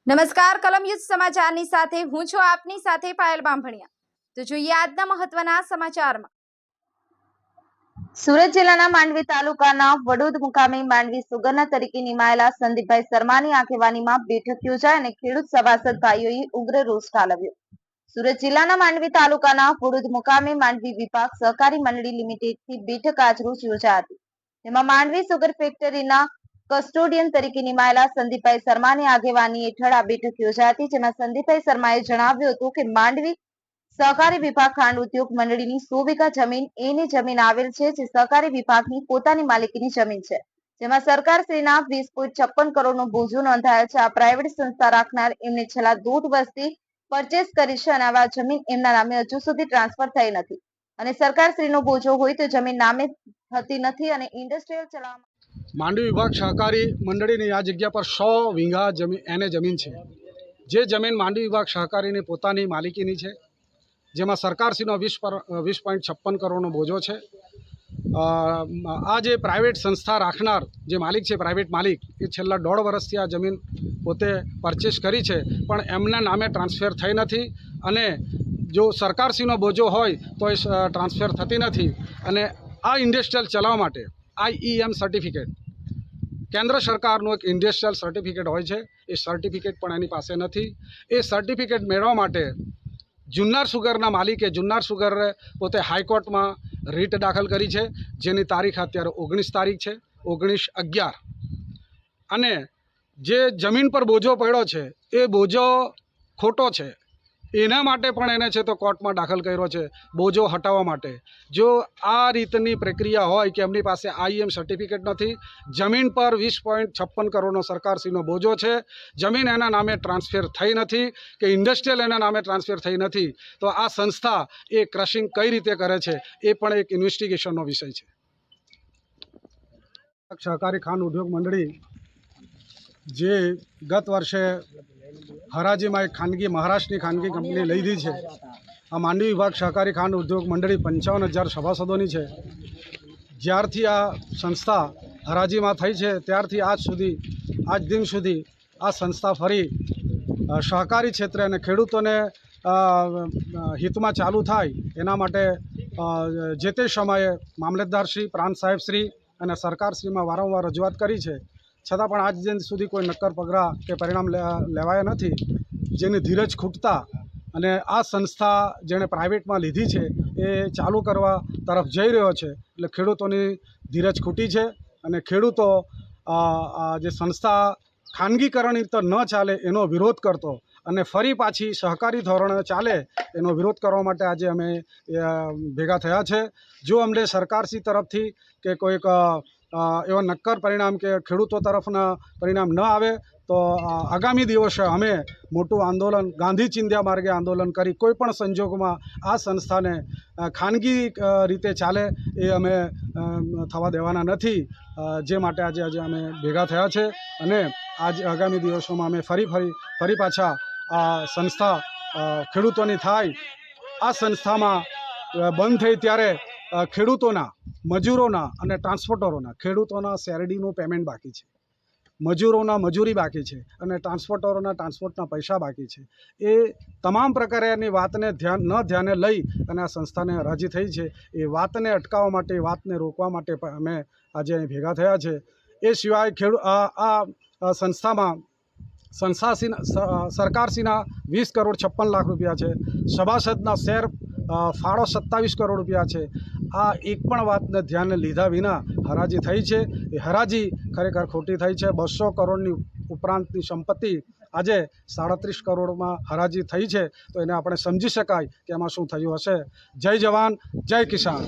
નમસ્કાર કલમ યુદ્ધ સમાચારની સાથે હું છું આપની સાથે પાયલ બામભણિયા। તો જોઈએ આજના મહત્વના સમાચારમાં। સુરત જિલ્લાના માંડવી તાલુકાના વડોદ મુકામે માંડવી સુગરના તરીકે નિમાયેલા સંદીપભાઈ શર્માની આગેવાનીમાં બેઠક યોજાઈ અને ખેડૂત સભાસદ ભાઈઓએ ઉગ્ર રોષ ઠાલવ્યો। સુરત જિલ્લાના માંડવી તાલુકાના વડોદ મુકામે માંડવી વિભાગ સહકારી મંડળી લિમિટેડથી બેઠક આજરોજ યોજાઈ હતી। જેમાં માંડવી સુગર ફેક્ટરીના કસ્ટોડિયન તરીકે નિમાયેલા સંદીપભાઈ શર્માની આગેવાની હેઠળ આ બેઠક યોજાઈ હતી। જેમાં સંદીપભાઈ શર્માએ જણાવ્યું હતું કે માંડવી સહકારી વિભાગ ખાંડ ઉદ્યોગ મંડળીની 100 વીઘા જમીન એની જમીન આવેલ છે, જે સહકારી વિભાગની પોતાની માલિકીની જમીન છે, જેમાં સરકાર શ્રીના 20.56 કરોડનો બોજો નોંધાયેલ છે। આ પ્રાઇવેટ સંસ્થા રાખનાર એમને છેલ્લા 1.5 વર્ષથી પરચેસ કરી છે અને આવા જમીન એમના નામે હજુ સુધી ટ્રાન્સફર થઈ નથી અને સરકાર શ્રીનો બોજો હોય તો જમીન નામે થતી નથી અને ઇન્ડસ્ટ્રીયલ ચલાવવા માંડવી વિભાગ સહકારી મંડળીની આ જગ્યા પર 100 વીઘા જમીન છે, જે જમીન માંડવી વિભાગ સહકારીની પોતાની માલિકીની છે, જેમાં સરકારશ્રીનો 20.56 કરોડનો બોજો છે। આ જે પ્રાઇવેટ સંસ્થા રાખનાર જે માલિક છે, પ્રાઇવેટ માલિક, એ છેલ્લા 1.5 વર્ષથી આ જમીન પોતે પરચેસ કરી છે, પણ એમના નામે ટ્રાન્સફર થઈ નથી અને જો સરકારશ્રીનો બોજો હોય તો એ ટ્રાન્સફર થતી નથી અને આ ઇન્ડસ્ટ્રીયલ ચલાવવા માટે IEM સર્ટિફિકેટ, કેન્દ્ર સરકારનું એક ઇન્ડસ્ટ્રીયલ સર્ટિફિકેટ હોય છે, એ સર્ટિફિકેટ પણ એની પાસે નથી। એ સર્ટિફિકેટ મેળવવા માટે જુન્નાર સુગરના માલિકે જુન્નાર સુગરે પોતે હાઈકોર્ટમાં રીટ દાખલ કરી છે, જેની તારીખ અત્યારે 19 તારીખ છે, 19/11, અને જે જમીન પર બોજો પડ્યો છે એ બોજો ખોટો છે, એના માટે પણ એને છે તો કોર્ટમાં દાખલ કર્યો છે બોજો હટાવવા માટે। જો આ રીતની પ્રક્રિયા હોય કે એમની પાસે IEM સર્ટિફિકેટ નથી, જમીન પર 20.56 કરોડનો સરકારશ્રીનો બોજો છે, જમીન એના નામે ટ્રાન્સફર થઈ નથી કે ઇન્ડસ્ટ્રીયલ એના નામે ટ્રાન્સફર થઈ નથી, તો આ સંસ્થા એ ક્રશિંગ કઈ રીતે કરે છે એ પણ એક ઇન્વેસ્ટિગેશનનો વિષય છે। સહકારી ખાંડ ઉદ્યોગ મંડળી જે ગત વર્ષે હરાજીમાં એક ખાનગી મહારાષ્ટ્રની ખાનગી કંપની લઈ લીધી છે। આ માંડવી વિભાગ સહકારી ખાંડ ઉદ્યોગ મંડળી 55,000 સભાસદોની છે। જ્યારથી આ સંસ્થા હરાજીમાં થઈ છે ત્યારથી આજ દિન સુધી આ સંસ્થા ફરી સહકારી ક્ષેત્રે અને ખેડૂતોને હિતમાં ચાલુ થાય એના માટે જે તે સમયે મામલતદારશ્રી, પ્રાંત સાહેબશ્રી અને સરકારશ્રીમાં વારંવાર રજૂઆત કરી છે, છતાં પણ આજ દિન સુધી કોઈ નક્કર પગલાં કે પરિણામ લેવાયા નથી, જેની ધીરજ ખૂટતા અને આ સંસ્થા જેણે પ્રાઇવેટમાં લીધી છે એ ચાલુ કરવા તરફ જઈ રહ્યો છે, એટલે ખેડૂતોની ધીરજ ખૂટી છે અને ખેડૂતો જે સંસ્થા ખાનગીકરણિત ન ચાલે એનો વિરોધ કરતો અને ફરી પાછી સહકારી ધોરણે ચાલે એનો વિરોધ કરવા માટે આજે અમે ભેગા થયા છે। જો અમને સરકારશ્રી તરફથી કે કોઈક એવા નક્કર પરિણામ કે ખેડૂતો તરફના પરિણામ ન આવે તો આગામી દિવસે અમે મોટું આંદોલન, ગાંધી ચિંધ્યા માર્ગે આંદોલન કરી કોઈ પણ સંજોગોમાં આ સંસ્થાને ખાનગી રીતે ચાલે એ અમે થવા દેવાના નથી, જે માટે આજે અમે ભેગા થયા છે અને આજ આગામી દિવસોમાં અમે ફરી પાછા આ સંસ્થા ખેડૂતોની થાય। આ સંસ્થામાં બંધ થઈ ત્યારે ખેડૂતોના, મજૂરોના અને ટ્રાન્સપોર્ટરોના, ખેડૂતોના શેરડીનું પેમેન્ટ બાકી છે, મજૂરોના મજૂરી બાકી છે અને ટ્રાન્સપોર્ટરોના ટ્રાન્સપોર્ટના પૈસા બાકી છે। એ તમામ પ્રકારની વાતને ધ્યાને લઈ અને આ સંસ્થાને હરાજી થઈ છે। એ વાતને અટકાવવા માટે, વાતને રોકવા માટે અમે આજે અહીં ભેગા થયા છે। એ સિવાય આ સંસ્થામાં સરકારશ્રીના 20.56 કરોડ રૂપિયા છે, સભાસદના શેર ફાળો 27 કરોડ રૂપિયા છે। આ એક પણ વાતને ધ્યાને લીધા વિના હરાજી થઈ છે। એ હરાજી ખરેખર ખોટી થઈ છે। 200 કરોડની ઉપરાંતની સંપત્તિ આજે 37 કરોડમાં હરાજી થઈ છે, તો એને આપણે સમજી શકાય કે એમાં શું થયું હશે। જય જવાન, જય કિસાન।